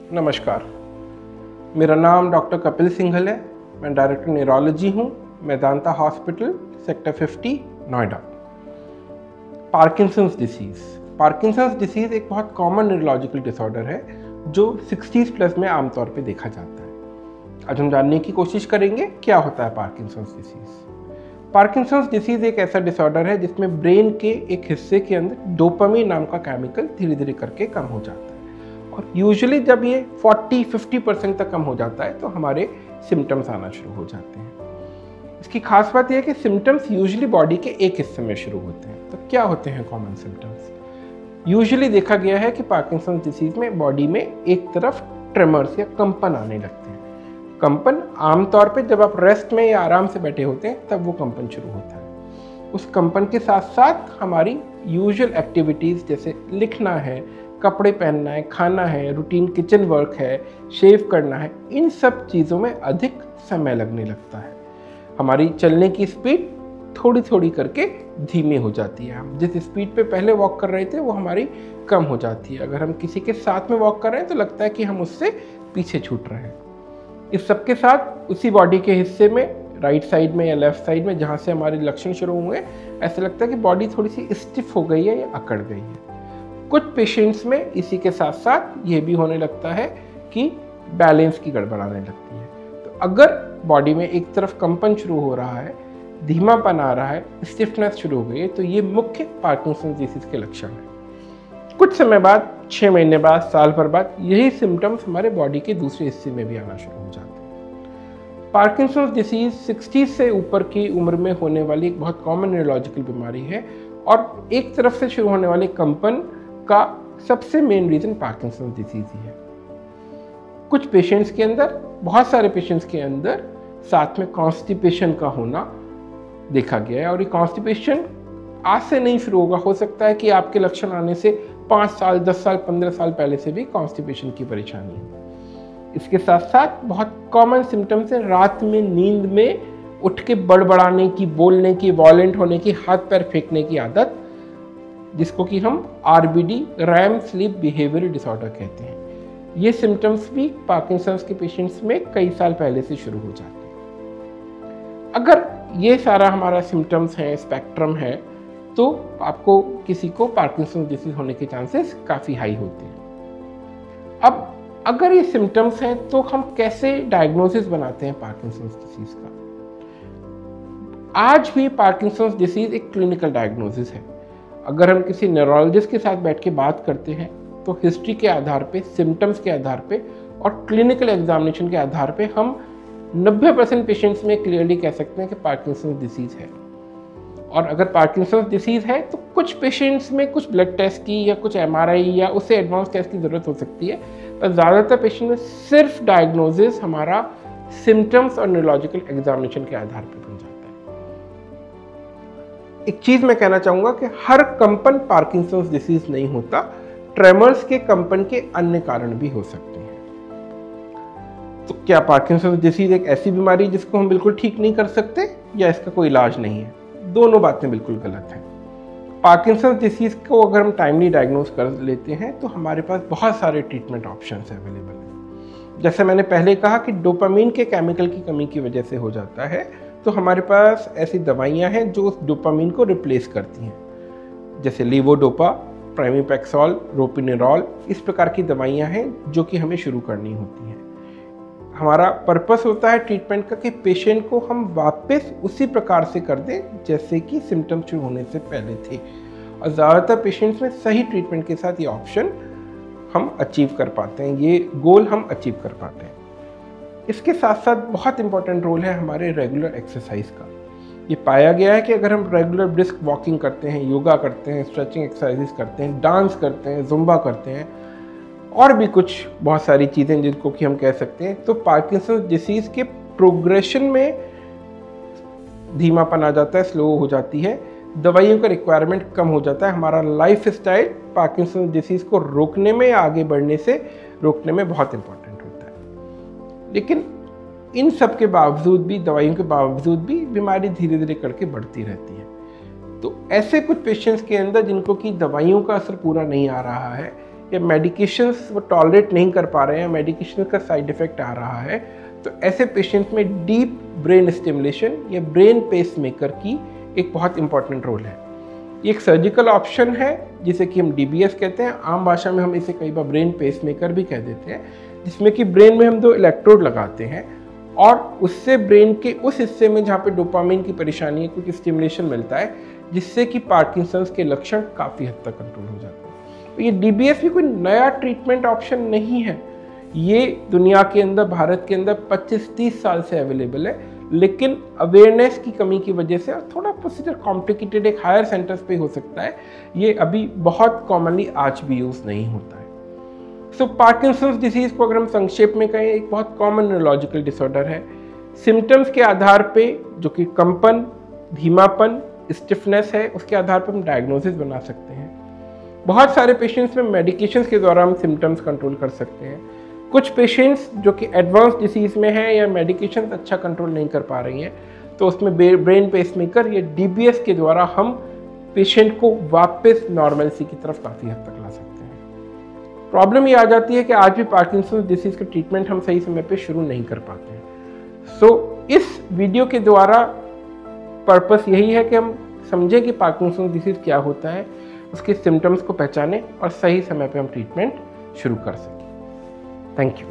नमस्कार, मेरा नाम डॉक्टर कपिल सिंघल है। मैं डायरेक्टर न्यूरोलॉजी हूँ, Medanta hospital, sector 50, Noida. Parkinson's disease एक बहुत कॉमन न्यूरोलॉजिकल डिसऑर्डर है जो 60s प्लस में आमतौर पे देखा जाता है। आज हम जानने की कोशिश करेंगे क्या होता है पार्किंसंस डिसीज़। पार्किंसंस डिसीज़ एक ऐसा डिसऑर्डर है जिसमें ब्रेन के एक हिस्से के अंदर डोपामिन नाम का केमिकल धीरे धीरे करके कम हो जाता है और यूजुअली जब ये 40-50% तक कम हो जाता है तो हमारे सिम्टम्स आना शुरू हो जाते हैं। इसकी खास बात यह है कि सिम्टम्स यूजुअली बॉडी के एक हिस्से में शुरू होते हैं। तो क्या होते हैं कॉमन सिम्टम्स? यूजुअली देखा गया है कि पार्किंसंस डिसीज में बॉडी में एक तरफ ट्रेमर्स या कंपन आने लगते हैं। कंपन आमतौर पे जब आप रेस्ट में या आराम से बैठे होते हैं तब वो कंपन शुरू होता है। उस कंपन के साथ साथ हमारी यूजुअल एक्टिविटीज़ जैसे लिखना है, कपड़े पहनना है, खाना है, रूटीन किचन वर्क है, शेव करना है, इन सब चीज़ों में अधिक समय लगने लगता है। हमारी चलने की स्पीड थोड़ी थोड़ी करके धीमी हो जाती है। हम जिस स्पीड पे पहले वॉक कर रहे थे वो हमारी कम हो जाती है। अगर हम किसी के साथ में वॉक कर रहे हैं तो लगता है कि हम उससे पीछे छूट रहे हैं। इस सब के साथ उसी बॉडी के हिस्से में, राइट साइड में या लेफ्ट साइड में, जहाँ से हमारे लक्षण शुरू हुए, ऐसा लगता है कि बॉडी थोड़ी सी स्टिफ हो गई है या अकड़ गई है। कुछ पेशेंट्स में इसी के साथ साथ ये भी होने लगता है कि बैलेंस की गड़बड़ आने लगती है। तो अगर बॉडी में एक तरफ कंपन शुरू हो रहा है, धीमापन आ रहा है, स्टिफनेस शुरू हो गई है, तो ये मुख्य पार्किंसंस डिसीज के लक्षण हैं। कुछ समय बाद, 6 महीने बाद, साल भर बाद, यही सिम्टम्स हमारे बॉडी के दूसरे हिस्से में भी आना शुरू हो जाते हैं। पार्किंसंस डिसीज 60 से ऊपर की उम्र में होने वाली एक बहुत कॉमन न्यूरोलॉजिकल बीमारी है और एक तरफ से शुरू होने वाले कंपन का सबसे मेन रीजन पार्किंसंस डिसीज ही है। कुछ पेशेंट्स के अंदर, बहुत सारे पेशेंट्स के अंदर साथ में कॉन्स्टिपेशन का होना देखा गया है और ये कॉन्स्टिपेशन आज से नहीं शुरू होगा। हो सकता है कि आपके लक्षण आने से 5 साल, 10 साल, 15 साल पहले से भी कॉन्स्टिपेशन की परेशानी है। इसके साथ साथ बहुत कॉमन सिम्टम्स है रात में नींद में उठ के बड़बड़ाने की, बोलने की, वॉयलेंट होने की, हाथ पैर फेंकने की आदत, जिसको कि हम RBD, REM sleep behaviour disorder कहते हैं। ये सिम्टम्स भी पार्किंसंस के पेशेंट्स में कई साल पहले से शुरू हो जाते हैं। अगर ये सारा हमारा सिम्टम्स है, स्पेक्ट्रम है, तो आपको किसी को पार्किंसंस डिसीज होने के चांसेस काफ़ी हाई होते हैं। अब अगर ये सिम्टम्स हैं तो हम कैसे डायग्नोसिस बनाते हैं पार्किंसंस डिसीज का? आज भी पार्किंसंस डिसीज एक क्लिनिकल डायग्नोसिस है। अगर हम किसी न्यूरोलॉजिस्ट के साथ बैठ के बात करते हैं तो हिस्ट्री के आधार पे, सिम्टम्स के आधार पे और क्लिनिकल एग्जामिनेशन के आधार पे हम 90% पेशेंट्स में क्लियरली कह सकते हैं कि पार्किंसंस डिसीज है। और अगर पार्किंसंस डिसीज है तो कुछ पेशेंट्स में कुछ ब्लड टेस्ट की या कुछ MRI या उससे एडवांस टेस्ट की ज़रूरत हो सकती है, पर ज़्यादातर पेशेंट में सिर्फ डायग्नोसिस हमारा सिम्टम्स और न्यूरोलॉजिकल एग्जामिनेशन के आधार पर बन जाता है। एक चीज़ मैं कहना चाहूँगा कि हर कंपन पार्किंसंस डिसीज नहीं होता। ट्रेमर्स के कंपन के अन्य कारण भी हो सकते हैं। तो क्या पार्किंसंस डिसीज एक ऐसी बीमारी जिसको हम बिल्कुल ठीक नहीं कर सकते या इसका कोई इलाज नहीं है? दोनों बातें बिल्कुल गलत हैं। पार्किंसंस डिसीज को अगर हम टाइमली डायग्नोज कर लेते हैं तो हमारे पास बहुत सारे ट्रीटमेंट ऑप्शंस अवेलेबल हैं। जैसे मैंने पहले कहा कि डोपामिन के केमिकल की कमी की वजह से हो जाता है, तो हमारे पास ऐसी दवाइयाँ हैं जो उस डोपामिन को रिप्लेस करती हैं, जैसे लीवोडोपा, प्राइमीपेक्सोल, रोपिनेरॉल, इस प्रकार की दवाइयाँ हैं जो कि हमें शुरू करनी होती हैं। हमारा पर्पस होता है ट्रीटमेंट का कि पेशेंट को हम वापस उसी प्रकार से कर दें जैसे कि सिम्टम्स शुरू होने से पहले थे। और ज़्यादातर पेशेंट्स में सही ट्रीटमेंट के साथ ये ऑप्शन हम अचीव कर पाते हैं, ये गोल हम अचीव कर पाते हैं। इसके साथ साथ बहुत इंपॉर्टेंट रोल है हमारे रेगुलर एक्सरसाइज का। ये पाया गया है कि अगर हम रेगुलर ब्रिस्क वॉकिंग करते हैं, योगा करते हैं, स्ट्रेचिंग एक्सरसाइजेस करते हैं, डांस करते हैं, जुम्बा करते हैं और भी कुछ बहुत सारी चीज़ें जिनको कि हम कह सकते हैं, तो पार्किंसंस डिसीज़ के प्रोग्रेशन में धीमापन आ जाता है, स्लो हो जाती है, दवाइयों का रिक्वायरमेंट कम हो जाता है। हमारा लाइफ स्टाइल पार्किंसंस डिसीज़ को रोकने में या आगे बढ़ने से रोकने में बहुत इंपॉर्टेंट होता है। लेकिन इन सब के बावजूद भी, दवाइयों के बावजूद भी बीमारी धीरे धीरे करके बढ़ती रहती है। तो ऐसे कुछ पेशेंट्स के अंदर जिनको कि दवाइयों का असर पूरा नहीं आ रहा है या मेडिकेशंस वो टॉलरेट नहीं कर पा रहे हैं, मेडिकेशन का साइड इफ़ेक्ट आ रहा है, तो ऐसे पेशेंट्स में डीप ब्रेन स्टिमुलेशन या ब्रेन पेसमेकर की एक बहुत इंपॉर्टेंट रोल है। ये एक सर्जिकल ऑप्शन है जिसे कि हम DBS कहते हैं, आम भाषा में हम इसे कई बार ब्रेन पेसमेकर भी कह देते हैं, जिसमें कि ब्रेन में हम 2 इलेक्ट्रोड लगाते हैं और उससे ब्रेन के उस हिस्से में जहाँ पे डोपामिन की परेशानी है कुछ स्टिमुलेशन मिलता है, जिससे कि पार्किंसंस के लक्षण काफ़ी हद तक कंट्रोल हो जाते हैं। तो ये DBS भी कोई नया ट्रीटमेंट ऑप्शन नहीं है, ये दुनिया के अंदर, भारत के अंदर 25-30 साल से अवेलेबल है, लेकिन अवेयरनेस की कमी की वजह से और थोड़ा प्रोसीजर कॉम्प्लिकेटेड एक हायर सेंटर्स पे हो सकता है, ये अभी बहुत कॉमनली आज भी यूज़ नहीं होता है। सो पार्किंसंस डिसीज़ को अगर हम संक्षेप में कहें, एक बहुत कॉमन न्यूरोलॉजिकल डिसऑर्डर है। सिम्टम्स के आधार पे, जो कि कंपन, धीमापन, स्टिफनेस है, उसके आधार पर हम डायग्नोसिस बना सकते हैं। बहुत सारे पेशेंट्स में मेडिकेशंस के द्वारा हम सिम्टम्स कंट्रोल कर सकते हैं। कुछ पेशेंट्स जो कि एडवांस डिसीज़ में हैं या मेडिकेशंस अच्छा कंट्रोल नहीं कर पा रही हैं, तो उसमें ब्रेन पेसमेकर या DBS के द्वारा हम पेशेंट को वापस नॉर्मलसी की तरफ काफ़ी हद तक ला सकते हैं। प्रॉब्लम ये आ जाती है कि आज भी पार्किंसंस डिसीज़ का ट्रीटमेंट हम सही समय पे शुरू नहीं कर पाते हैं। सो इस वीडियो के द्वारा पर्पस यही है कि हम समझें कि पार्किंसंस डिसीज़ क्या होता है, उसके सिम्टम्स को पहचानें और सही समय पे हम ट्रीटमेंट शुरू कर सकें। Thank you.